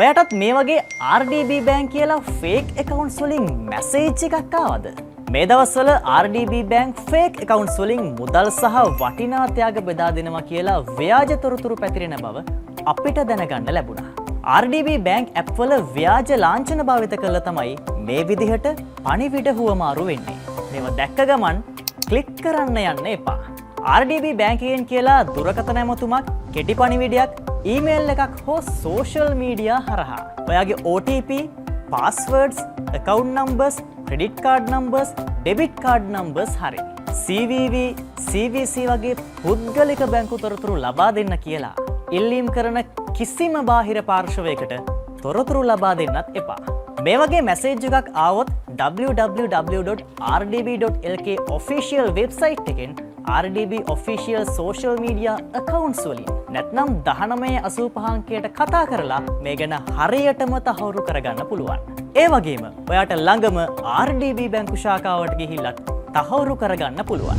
ඔයාටත් මේ වගේ RDB bank කියලා ෆේක් accounts වලින් මැසේජ් එකක් ආවද? මේ දවස්වල RDB බැංක් ෆේක් accounts වලින් මුදල් සහ වටිනා ත්‍යාග බෙදා දෙනවා කියලා ව්‍යාජ තොරතුරු පැතිරෙන බව අපිට දැනගන්න ලැබුණා. RDB බැංක් ඇප් වල ව්‍යාජ ලාංඡන භාවිත කළා තමයි මේ විදිහට පණිවිඩ හුවමාරු වෙන්නේ. මේව දැක්ක ගමන් ක්ලික් කරන්න යන්න එපා. RDB බැංකයෙන් කියලා දුරකථන ඇමතුමක්, කෙටි පණිවිඩයක්, ඊමේල් එකක් හෝ සෝෂල් මීඩියා හරහා ඔයාගේ OTP, passwords, account numbers, credit card numbers, debit card numbers හරි CVV, CVC වගේ පුද්ගලික බැංකු තොරතුරු ලබා දෙන්න කියලා ඉල්ලීම් කරන කිසිම බාහිර පාර්ශවයකට තොරතුරු ලබා දෙන්නත් එපා. මේ වගේ මැසේජ් එකක් ආවොත් www.rdb.lk official website එකෙන් RDB official social media accounts වලින් නැත්නම් 1985 අංකයට කතා කරලා මේ ගැන හරියටම තහවුරු කරගන්න පුළුවන්. ඒ වගේම ඔයාට ළඟම RDB බැංකු ශාඛාවට ගිහිල්ලා තහවුරු කරගන්න පුළුවන්.